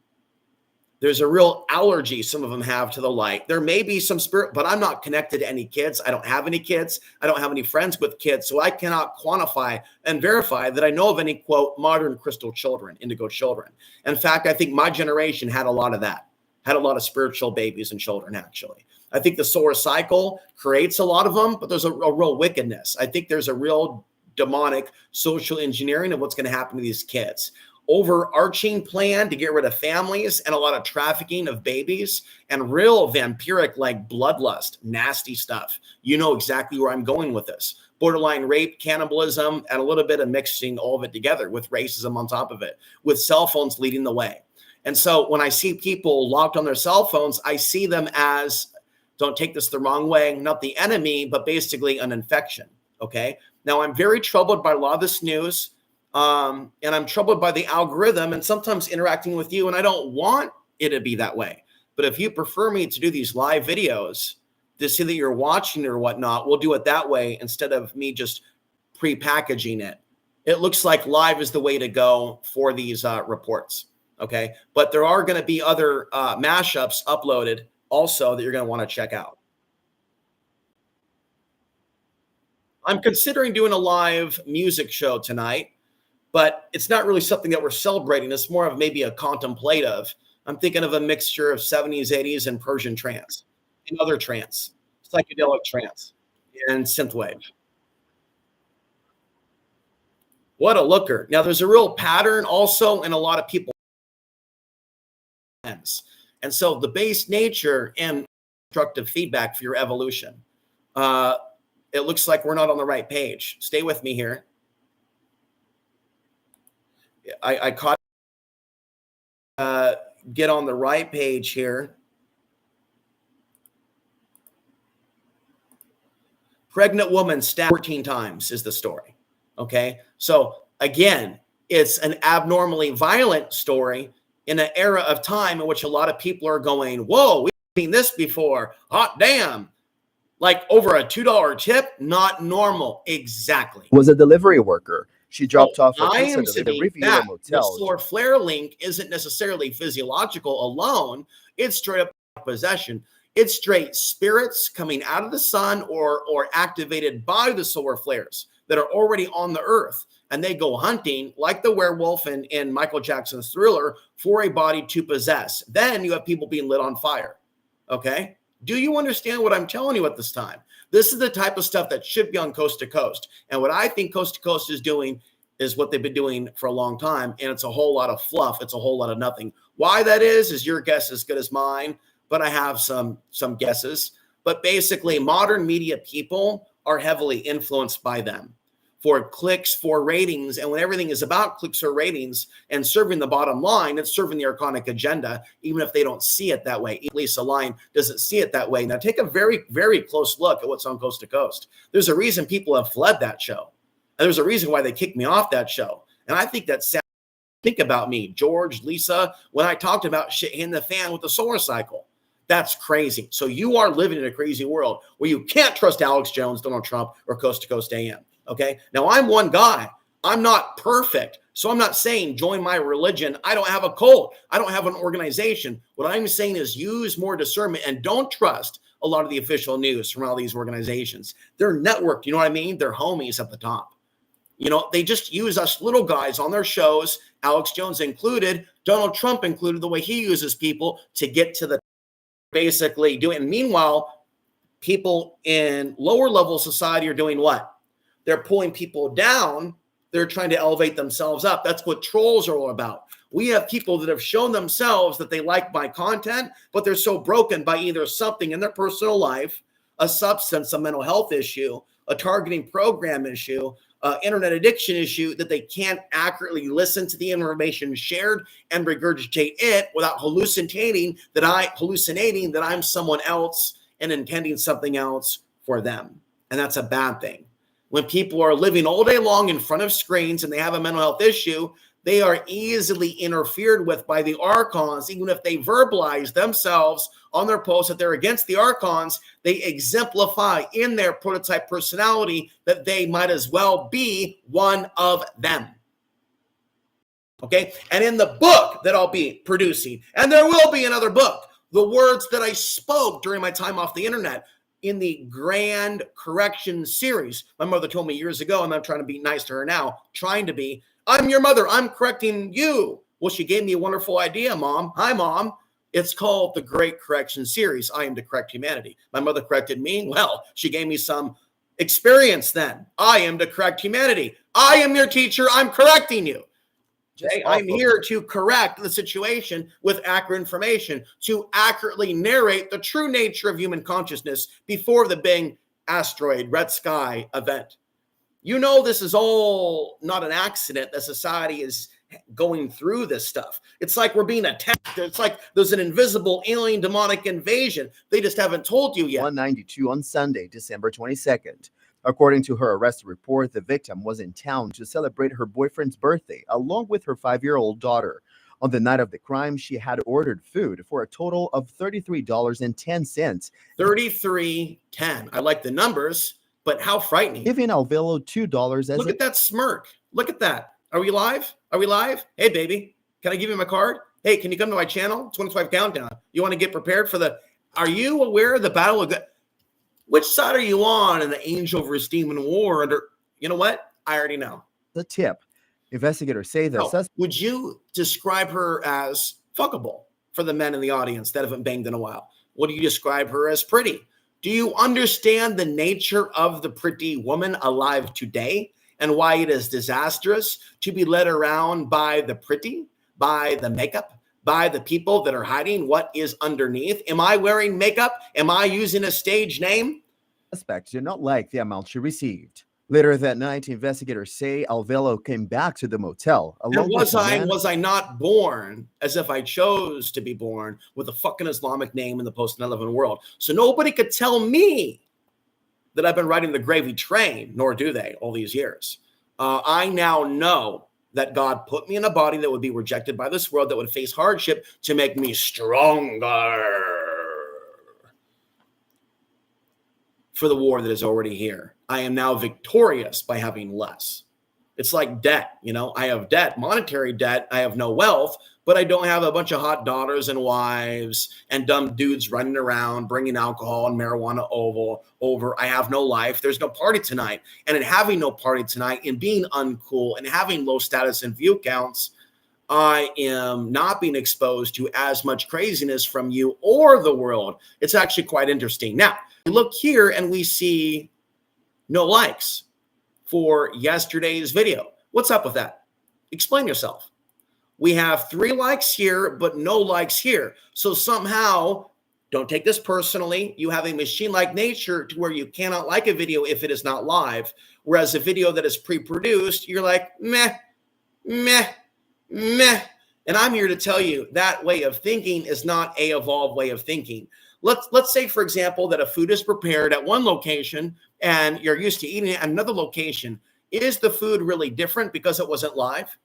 There's a real allergy some of them have to the light. There may be some spirit, but I'm not connected to any kids. I don't have any kids. I don't have any friends with kids, so I cannot quantify and verify that I know of any, quote, modern crystal children, indigo children. In fact, I think my generation had a lot of that. had a lot of spiritual babies and children, actually. I think the solar cycle creates a lot of them, but there's a real wickedness. I think there's a real demonic social engineering of what's going to happen to these kids. Overarching plan to get rid of families and a lot of trafficking of babies and real vampiric, like bloodlust, nasty stuff. You know exactly where I'm going with this. Borderline rape, cannibalism, and a little bit of mixing all of it together with racism on top of it, with cell phones leading the way. And so when I see people locked on their cell phones, I see them as, don't take this the wrong way, not the enemy, but basically an infection. Okay. Now I'm very troubled by a lot of this news. And I'm troubled by the algorithm and sometimes interacting with you. And I don't want it to be that way. But if you prefer me to do these live videos to see that you're watching or whatnot, we'll do it that way instead of me just pre-packaging it. It looks like live is the way to go for these reports. Okay. But there are going to be other mashups uploaded also that you're going to want to check out. I'm considering doing a live music show tonight, but it's not really something that we're celebrating. It's more of maybe a contemplative. I'm thinking of a mixture of 70s, 80s, and Persian trance and other trance, psychedelic trance, and synthwave. What a looker. Now, there's a real pattern also in a lot of people. And so the base nature and constructive feedback for your evolution. It looks like we're not on the right page. Stay with me here. I caught get on the right page here. Pregnant woman stabbed 14 times is the story. Okay. So again, it's an abnormally violent story in an era of time in which a lot of people are going, whoa, we've seen this before. Hot damn. Like over a $2 tip, not normal. Exactly. Was a delivery worker. She dropped off a I pizza am delivery at a saying Riviera that the motel. solar flare link isn't necessarily physiological alone. It's straight up possession. It's straight spirits coming out of the sun or activated by the solar flares that are already on the earth. And they go hunting like the werewolf in Michael Jackson's Thriller for a body to possess. Then you have people being lit on fire. Okay. Do you understand what I'm telling you at this time? This is the type of stuff that should be on Coast to Coast. And what I think Coast to Coast is doing is what they've been doing for a long time. And it's a whole lot of fluff. It's a whole lot of nothing. Why that is your guess as good as mine. But I have some guesses. But basically, modern media people are heavily influenced by them for clicks, for ratings. And when everything is about clicks or ratings and serving the bottom line, it's serving the archonic agenda, even if they don't see it that way. Lisa Line doesn't see it that way. Now, take a very, very close look at what's on Coast to Coast. There's a reason people have fled that show. And there's a reason why they kicked me off that show. And I think that's sad. Think about me, George, Lisa, when I talked about shit in the fan with the solar cycle. That's crazy. So you are living in a crazy world where you can't trust Alex Jones, Donald Trump, or Coast to Coast AM. Okay. Now I'm one guy. I'm not perfect. So I'm not saying join my religion. I don't have a cult. I don't have an organization. What I'm saying is use more discernment and don't trust a lot of the official news from all these organizations. They're networked. You know what I mean? They're homies at the top. You know, they just use us little guys on their shows, Alex Jones included, Donald Trump included, the way he uses people to get to the basically doing. And meanwhile, people in lower level society are doing what? They're pulling people down. They're trying to elevate themselves up. That's what trolls are all about. We have people that have shown themselves that they like my content, but they're so broken by either something in their personal life, a substance, a mental health issue, a targeting program issue, internet addiction issue, that they can't accurately listen to the information shared and regurgitate it without hallucinating that I'm someone else and intending something else for them. And that's a bad thing. When people are living all day long in front of screens and they have a mental health issue, they are easily interfered with by the archons. Even if they verbalize themselves on their posts that they're against the archons, they exemplify in their prototype personality that they might as well be one of them. Okay. And in the book that I'll be producing, and there will be another book, the words that I spoke during my time off the internet, in the Grand Correction series. My mother told me years ago, and I'm trying to be nice to her now, I'm your mother. I'm correcting you. Well, she gave me a wonderful idea, Mom. Hi, Mom. It's called the Great Correction Series. I am to correct humanity. My mother corrected me. Well, she gave me some experience then. I am to correct humanity. I am your teacher. I'm correcting you. Okay? I'm here to correct the situation with accurate information, to accurately narrate the true nature of human consciousness before the big asteroid, red sky event. You know, this is all not an accident that society is going through this stuff. It's like we're being attacked. It's like there's an invisible alien demonic invasion. They just haven't told you yet. 192 on Sunday, December 22nd. According to her arrest report, the victim was in town to celebrate her boyfriend's birthday along with her 5-year-old daughter. On the night of the crime, she had ordered food for a total of $33.10. $33.10. I like the numbers, but how frightening. Giving Alvelo $2 as Look at that smirk. Look at that. Are we live? Are we live? Hey, baby, can I give you my card? Hey, can you come to my channel? 25 Countdown. You want to get prepared for the... Are you aware of the battle of... Which side are you on in the angel versus demon war? Under... You know what? I already know. The tip. Investigators say that... Would you describe her as fuckable for the men in the audience that haven't banged in a while? Would you describe her as pretty? Do you understand the nature of the pretty woman alive today and why it is disastrous to be led around by the pretty, by the makeup, by the people that are hiding what is underneath? Am I wearing makeup? Am I using a stage name? Suspects did not like the amount she received. Later that night, investigators say Alvelo came back to the motel. Was I not born as if I chose to be born with a fucking Islamic name in the post 9/11 world? So nobody could tell me that I've been riding the gravy train, nor do they all these years. I now know that God put me in a body that would be rejected by this world, that would face hardship to make me stronger for the war that is already here. I am now victorious by having less. It's like debt, you know, I have debt, monetary debt. I have no wealth, but I don't have a bunch of hot daughters and wives and dumb dudes running around bringing alcohol and marijuana over. I have no life. There's no party tonight. And in having no party tonight and being uncool and having low status and view counts, I am not being exposed to as much craziness from you or the world. It's actually quite interesting. Now, we look here and we see no likes for yesterday's video. What's up with that? Explain yourself. We have 3 likes here, but no likes here. So somehow, don't take this personally, you have a machine-like nature to where you cannot like a video if it is not live. Whereas a video that is pre-produced, you're like, meh, meh, meh. And I'm here to tell you that way of thinking is not a evolved way of thinking. Let's say, for example, that a food is prepared at one location and you're used to eating it at another location. Is the food really different because it wasn't live?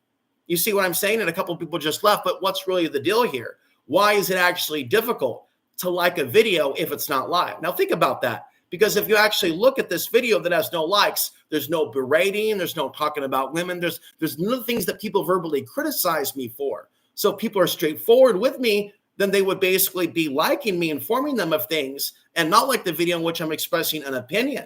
You see what I'm saying? And a couple of people just left, but what's really the deal here? Why is it actually difficult to like a video if it's not live? Now think about that, because if you actually look at this video that has no likes, there's no berating, there's no talking about women, there's none of the things that people verbally criticize me for. So people are straightforward with me, then they would basically be liking me, informing them of things, and not like the video in which I'm expressing an opinion.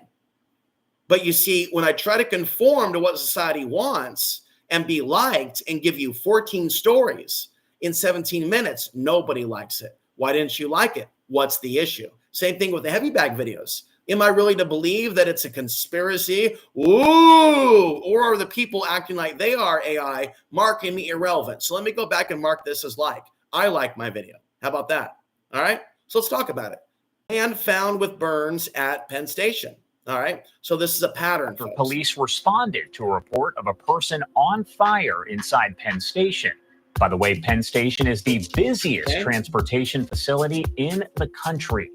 But you see, when I try to conform to what society wants and be liked and give you 14 stories in 17 minutes, nobody likes it. Why didn't you like it? What's the issue? Same thing with the heavy bag videos. Am I really to believe that it's a conspiracy? Ooh, or are the people acting like they are AI marking me irrelevant? So let me go back and mark this as like. I like my video. How about that? All right. So let's talk about it. And found with burns at Penn Station. All right. So this is a pattern. After police responded to a report of a person on fire inside Penn Station. By the way, Penn Station is the busiest transportation facility in the country.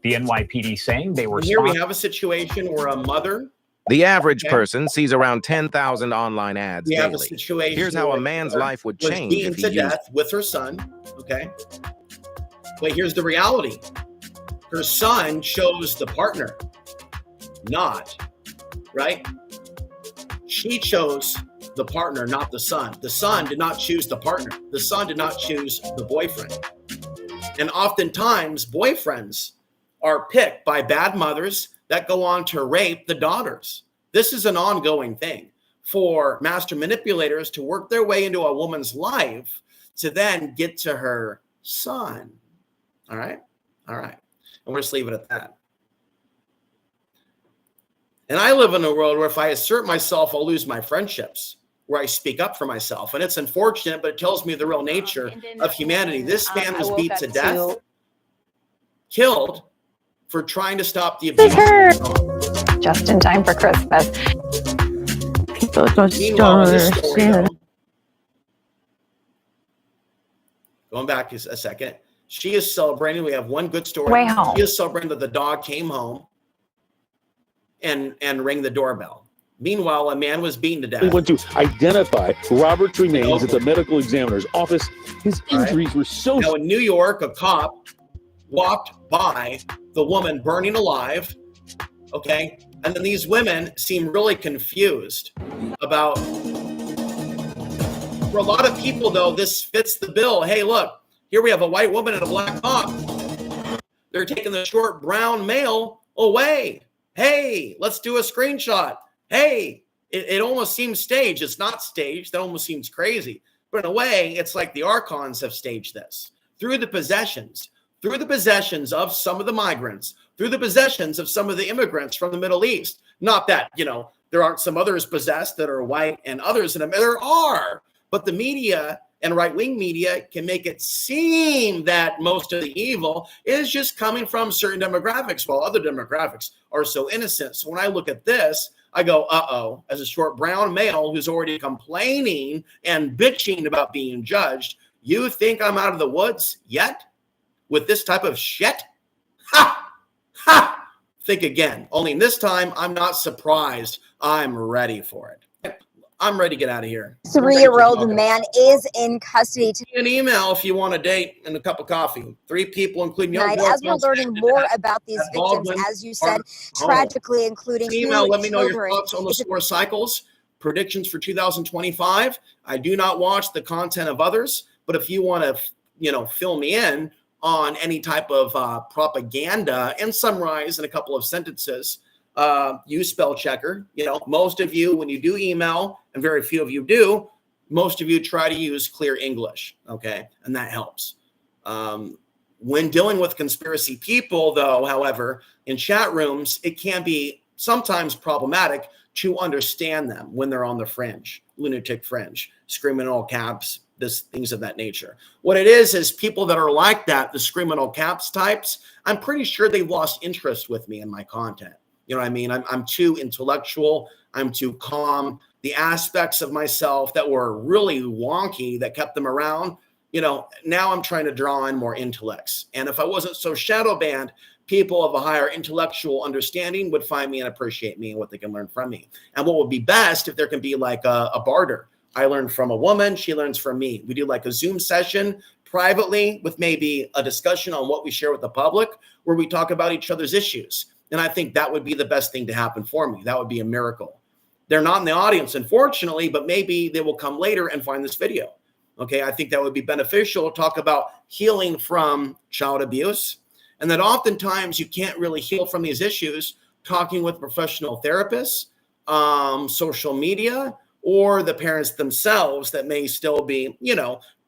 The NYPD saying they were. Here we have a situation where a mother. The average person sees around 10,000 online ads We have a daily. situation. Here's how a man's life would was change beaten if he to used death with her son. Okay. But here's the reality. Her son chose the partner, not, right? She chose the partner, not the son. The son did not choose the partner. The son did not choose the boyfriend. And oftentimes, boyfriends are picked by bad mothers that go on to rape the daughters. This is an ongoing thing for master manipulators to work their way into a woman's life to then get to her son. All right. All right. And we'll just leave it at that. And I live in a world where if I assert myself, I'll lose my friendships, where I speak up for myself. And it's unfortunate, but it tells me the real nature of humanity. This man was beat to death, killed for trying to stop the abuse. Just in time for Christmas. People just Meanwhile, in this story, though, going back a second, she is celebrating. We have one good story. Way home. She is celebrating that the dog came home and rang the doorbell. Meanwhile, a man was beaten to death. We went to identify Robert's remains at the medical examiner's office. His injuries were so. Now, in New York, a cop walked by the woman burning alive. Okay. And then these women seem really confused about. For a lot of people, though, this fits the bill. Hey, look, here we have a white woman and a black cop. They're taking the short brown male away. Hey, let's do a screenshot. Hey, it almost seems staged. It's not staged. That almost seems crazy. But in a way, it's like the archons have staged this through the possessions of some of the migrants, through the possessions of some of the immigrants from the Middle East. Not that, there aren't some others possessed that are white and others in them. There are, but the media and right-wing media can make it seem that most of the evil is just coming from certain demographics, while other demographics are so innocent. So when I look at this, I go, uh-oh, as a short brown male who's already complaining and bitching about being judged, you think I'm out of the woods yet with this type of shit? Ha! Ha! Think again. Only this time, I'm not surprised. I'm ready for it. I'm ready to get out of here. 3-year-old man is in custody An email if you want a date and a cup of coffee. 3 people, including young tonight. boys. As we're learning more about these victims, as you said, tragically, including Email, let me know your children. thoughts on the solar cycles, predictions for 2025. I do not watch the content of others, but if you want to, fill me in on any type of propaganda and summarize in a couple of sentences, use spell checker. Most of you, when you do email, and very few of you do, most of you try to use clear English, okay? And that helps. When dealing with conspiracy people, though, however, in chat rooms, it can be sometimes problematic to understand them when they're on the fringe, lunatic fringe, screaming in all caps, things of that nature. What it is people that are like that, the screaming in all caps types, I'm pretty sure they've lost interest with me and my content. You know what I mean? I'm too intellectual. I'm too calm. The aspects of myself that were really wonky that kept them around, now I'm trying to draw in more intellects. And if I wasn't so shadow banned, people of a higher intellectual understanding would find me and appreciate me and what they can learn from me. And what would be best if there can be like a barter. I learn from a woman, she learns from me. We do like a Zoom session privately with maybe a discussion on what we share with the public where we talk about each other's issues. And I think that would be the best thing to happen for me. That would be a miracle. They're not in the audience, unfortunately, but maybe they will come later and find this video. Okay, I think that would be beneficial to talk about healing from child abuse, and that oftentimes you can't really heal from these issues talking with professional therapists, social media, or the parents themselves that may still be,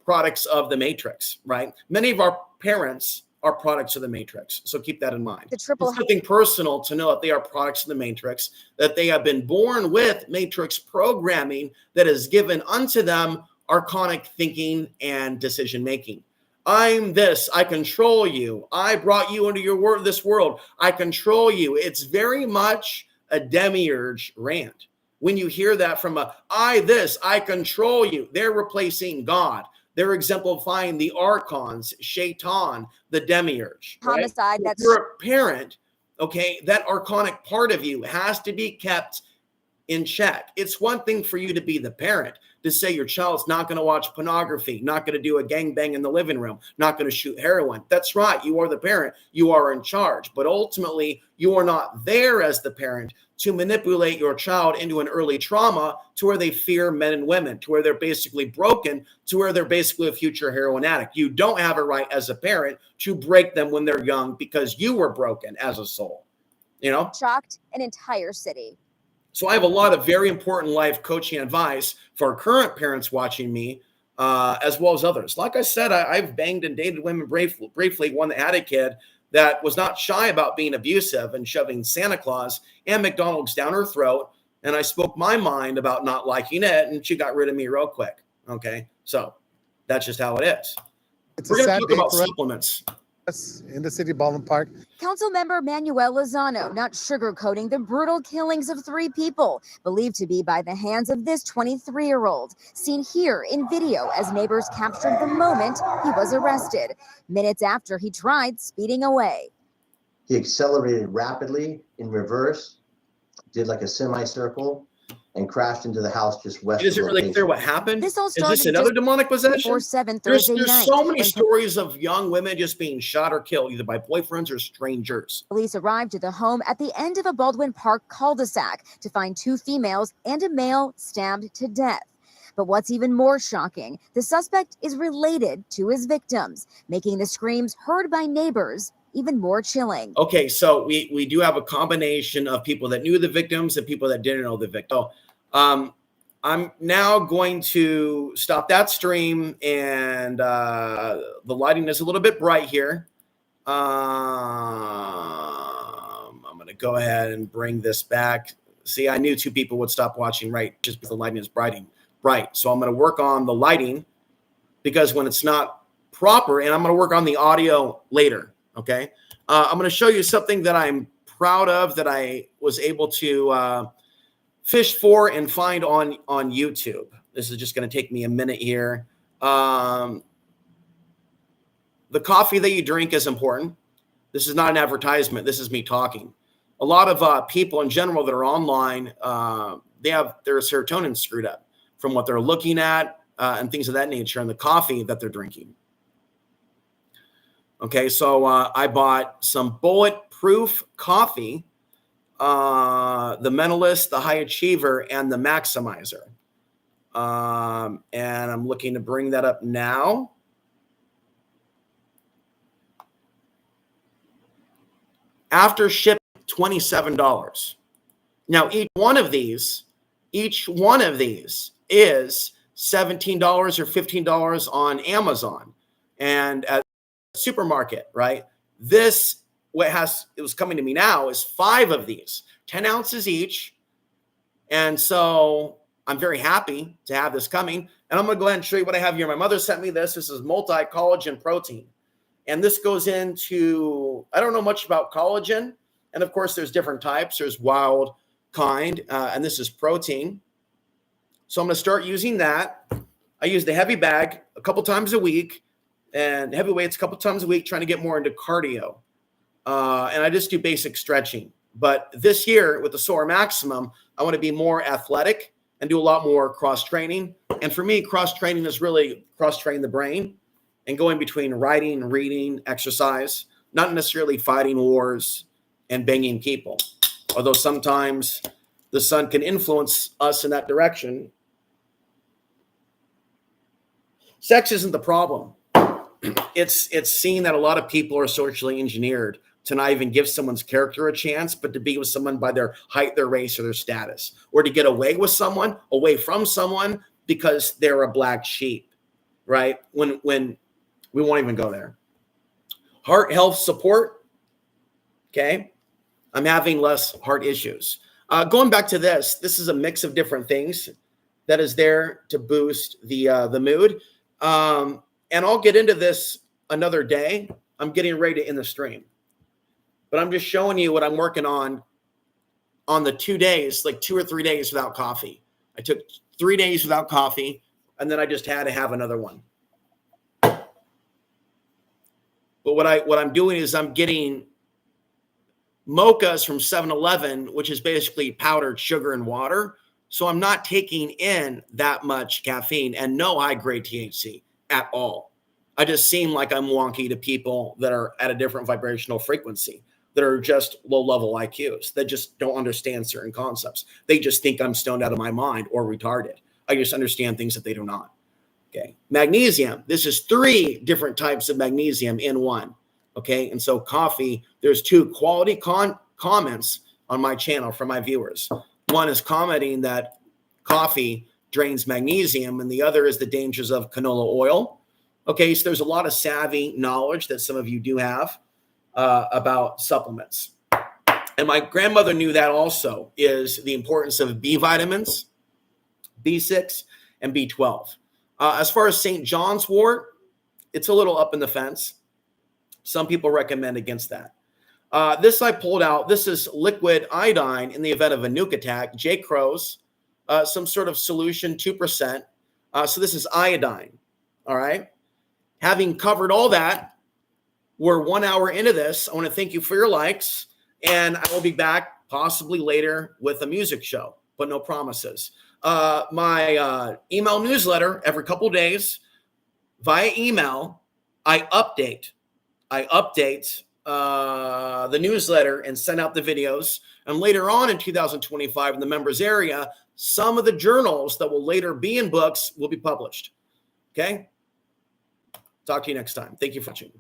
products of the matrix, right? Many of our parents are products of the matrix. So keep that in mind. It's something personal to know that they are products of the matrix, that they have been born with matrix programming that is given unto them archonic thinking and decision making. I'm this, I control you. I brought you into this world. I control you. It's very much a demiurge rant. When you hear that from I control you, they're replacing God. They're exemplifying the archons, Shaitan, the demiurge. Homicide. Right? If you're a parent, okay, that archonic part of you has to be kept in check. It's one thing for you to be the parent, to say your child's not going to watch pornography, not going to do a gangbang in the living room, not going to shoot heroin. That's right. You are the parent. You are in charge. But ultimately, you are not there as the parent to manipulate your child into an early trauma to where they fear men and women, to where they're basically broken, to where they're basically a future heroin addict. You don't have a right as a parent to break them when they're young because you were broken as a soul, Shocked an entire city. So I have a lot of very important life coaching advice for current parents watching me as well as others. Like I said, I've banged and dated women briefly. One that had a kid that was not shy about being abusive and shoving Santa Claus and McDonald's down her throat. And I spoke my mind about not liking it, and she got rid of me real quick. Okay, so that's just how it is. We're going to talk about supplements. In the city Baldwin Park. Councilmember Manuel Lozano not sugarcoating the brutal killings of 3 people, believed to be by the hands of this 23-year-old, seen here in video as neighbors captured the moment he was arrested, minutes after he tried speeding away. He accelerated rapidly in reverse, did like a semicircle, and crashed into the house just west. It isn't really clear what happened. This all Is started this another demonic possession? before 7 There's Thursday night. so many when stories of young women just being shot or killed, either by boyfriends or strangers. Police arrived at the home at the end of a Baldwin Park cul-de-sac to find 2 females and a male stabbed to death. But what's even more shocking, the suspect is related to his victims, making the screams heard by neighbors even more chilling. Okay, so we do have a combination of people that knew the victims and people that didn't know the victim. I'm now going to stop that stream, and the lighting is a little bit bright here. I'm going to go ahead and bring this back. See, I knew 2 people would stop watching right just because the lighting is bright. So I'm going to work on the lighting because when it's not proper, and I'm going to work on the audio later. Okay. I'm going to show you something that I'm proud of that I was able to fish for and find on YouTube. This is just going to take me a minute here. The coffee that you drink is important. This is not an advertisement. This is me talking. A lot of people in general that are online, they have their serotonin screwed up from what they're looking at and things of that nature, and the coffee that they're drinking. Okay, so I bought some bulletproof coffee, the Mentalist, the High Achiever, and the Maximizer. And I'm looking to bring that up now. After shipping, $27. Now, each one of these is $17 or $15 on Amazon and at supermarket, right? This, it was coming to me now, is 5 of these, 10 ounces each. And so I'm very happy to have this coming. And I'm going to go ahead and show you what I have here. My mother sent me this. This is multi-collagen protein. And this goes into, I don't know much about collagen. And of course, there's different types. There's wild kind, and this is protein. So I'm going to start using that. I use the heavy bag a couple times a week and heavy weights a couple times a week, trying to get more into cardio. And I just do basic stretching. But this year with the Soar Maximum, I want to be more athletic and do a lot more cross training. And for me, cross training is really cross training the brain and going between writing, reading, exercise, not necessarily fighting wars and banging people. Although sometimes the sun can influence us in that direction. Sex isn't the problem. It's seeing that a lot of people are socially engineered to not even give someone's character a chance, but to be with someone by their height, their race, or their status, or to get away with someone, away from someone because they're a black sheep, right? When we won't even go there. Heart health support, okay? I'm having less heart issues. Going back to this is a mix of different things that is there to boost the mood. And I'll get into this another day. I'm getting ready to end the stream. But I'm just showing you what I'm working on the 2 days, like 2 or 3 days without coffee. I took 3 days without coffee, and then I just had to have another one. But what I'm doing is I'm getting mochas from 7-Eleven, which is basically powdered sugar and water. So I'm not taking in that much caffeine and no high-grade THC at all. I just seem like I'm wonky to people that are at a different vibrational frequency, that are just low-level IQs, that just don't understand certain concepts. They just think I'm stoned out of my mind or retarded. I just understand things that they do not. Okay. Magnesium. This is 3 different types of magnesium in one. Okay. And so coffee, there's 2 quality comments on my channel from my viewers. One is commenting that coffee drains magnesium, and the other is the dangers of canola oil. Okay, so there's a lot of savvy knowledge that some of you do have about supplements. And my grandmother knew that also, is the importance of B vitamins, B6, and B12. As far as St. John's wort, it's a little up in the fence. Some people recommend against that. This I pulled out. This is liquid iodine in the event of a nuke attack. J. Crow's, some sort of solution, 2%. So this is iodine. All right. Having covered all that, we're 1 hour into this. I want to thank you for your likes, and I will be back possibly later with a music show, but no promises. My email newsletter every couple of days via email. I update the newsletter and send out the videos. And later on in 2025 in the members area, some of the journals that will later be in books will be published. Okay. Talk to you next time. Thank you for watching.